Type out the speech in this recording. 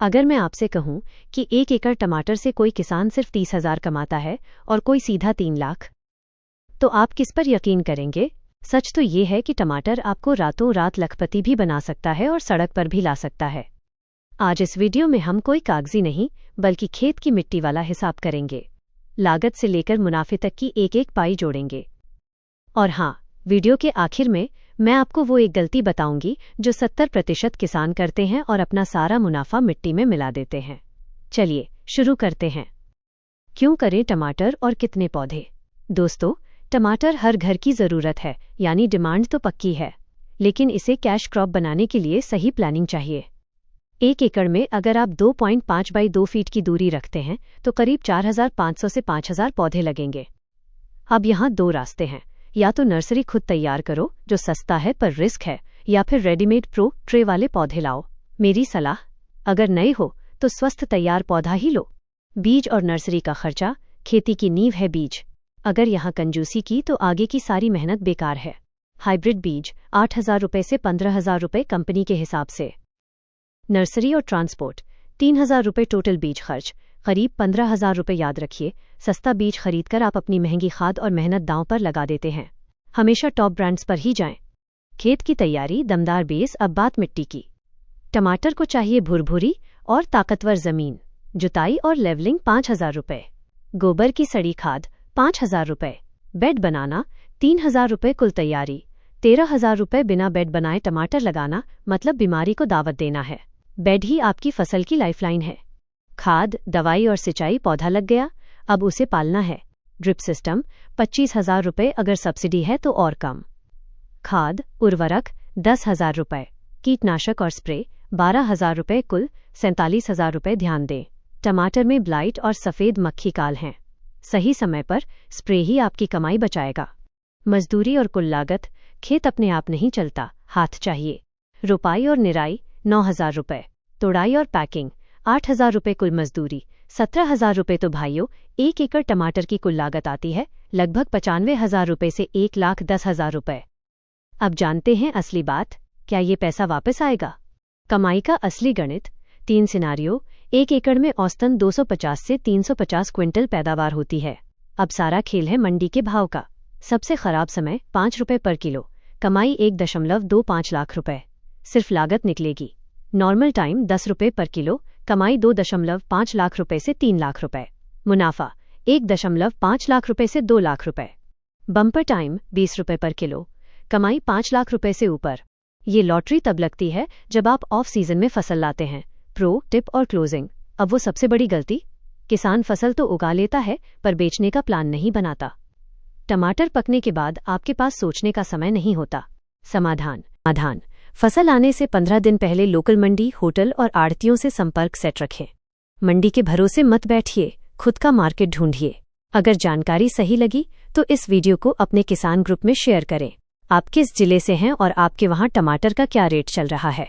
अगर मैं आपसे कहूं कि 1 एकड़ टमाटर से कोई किसान सिर्फ 30,000 कमाता है और कोई सीधा 3 लाख, तो आप किस पर यकीन करेंगे? सच तो ये है कि टमाटर आपको रातों रात लखपति भी बना सकता है और सड़क पर भी ला सकता है। आज इस वीडियो में हम कोई कागजी नहीं बल्कि खेत की मिट्टी वाला हिसाब करेंगे। लागत से लेकर मुनाफे तक की एक एक पाई जोड़ेंगे। और हाँ, वीडियो के आखिर में मैं आपको वो एक गलती बताऊंगी जो 70% किसान करते हैं और अपना सारा मुनाफा मिट्टी में मिला देते हैं। चलिए शुरू करते हैं। क्यों करें टमाटर और कितने पौधे? दोस्तों, टमाटर हर घर की ज़रूरत है, यानी डिमांड तो पक्की है, लेकिन इसे कैश क्रॉप बनाने के लिए सही प्लानिंग चाहिए। 1 एकड़ में अगर आप 2.5 बाई 2 फीट की दूरी रखते हैं तो करीब 4,500 से 5,000 पौधे लगेंगे। अब यहाँ 2 रास्ते हैं, या तो नर्सरी खुद तैयार करो जो सस्ता है पर रिस्क है, या फिर रेडीमेड प्रो ट्रे वाले पौधे लाओ। मेरी सलाह, अगर नए हो तो स्वस्थ तैयार पौधा ही लो। बीज और नर्सरी का खर्चा, खेती की नींव है बीज। अगर यहाँ कंजूसी की तो आगे की सारी मेहनत बेकार है। हाइब्रिड बीज 8,000 रुपये से 15,000 रुपये कंपनी के हिसाब से। नर्सरी और ट्रांसपोर्ट 3,000 रुपये टोटल बीज खर्च, करीब 15,000 रुपये। याद रखिए, सस्ता बीज खरीदकर आप अपनी महंगी खाद और मेहनत दांव पर लगा देते हैं। हमेशा टॉप ब्रांड्स पर ही जाएं। खेत की तैयारी, दमदार बेस। अब बात मिट्टी की। टमाटर को चाहिए भुरभुरी और ताकतवर जमीन। जुताई और लेवलिंग 5,000 रुपये। गोबर की सड़ी खाद 5,000 रुपये। बेड बनाना 3,000 रुपये। कुल तैयारी 13,000 रुपये। बिना बेड बनाए टमाटर लगाना मतलब बीमारी को दावत देना है। बेड ही आपकी फसल की लाइफलाइन है। खाद, दवाई और सिंचाई, पौधा लग गया, अब उसे पालना है। ड्रिप सिस्टम 25,000 रुपये, अगर सब्सिडी है तो और कम। खाद, उर्वरक 10,000 रुपये। कीटनाशक और स्प्रे 12,000 रुपये। कुल 47,000 रुपये। ध्यान दें, टमाटर में ब्लाइट और सफ़ेद मक्खी काल हैं। सही समय पर स्प्रे ही आपकी कमाई बचाएगा। मजदूरी और कुल लागत, खेत अपने आप नहीं चलता, हाथ चाहिए। रोपाई और निराई 9,000 रुपये। तोड़ाई और पैकिंग 8,000 रुपये। कुल मजदूरी 17,000 रुपये। तो भाइयों, 1 एकड़ टमाटर की कुल लागत आती है लगभग 95,000 रुपये से 1,10,000 रुपये। अब जानते हैं असली बात, क्या ये पैसा वापस आएगा? कमाई का असली गणित। 3 सिनारियो। 1 एकड़ में औसतन 250 से 350 क्विंटल पैदावार होती है। अब सारा खेल है मंडी के भाव का। सबसे खराब समय 5 रुपये पर किलो, कमाई 1.25 लाख रुपए सिर्फ लागत निकलेगी। नॉर्मल टाइम 10 रुपये पर किलो, कमाई 2.5 लाख रुपए से 3 लाख रुपए। मुनाफा 1.5 लाख रुपए से 2 लाख रुपए। बम्पर टाइम 20 रुपये पर किलो, कमाई 5 लाख रुपए से ऊपर। ये लॉटरी तब लगती है जब आप ऑफ सीजन में फसल लाते हैं। प्रो टिप और क्लोजिंग। अब वो सबसे बड़ी गलती, किसान फसल तो उगा लेता है पर बेचने का प्लान नहीं बनाता। टमाटर पकने के बाद आपके पास सोचने का समय नहीं होता। समाधान। फसल आने से 15 दिन पहले लोकल मंडी, होटल और आढ़तियों से संपर्क सेट रखें। मंडी के भरोसे मत बैठिए, खुद का मार्केट ढूंढिए। अगर जानकारी सही लगी तो इस वीडियो को अपने किसान ग्रुप में शेयर करें। आप किस जिले से हैं और आपके वहां टमाटर का क्या रेट चल रहा है?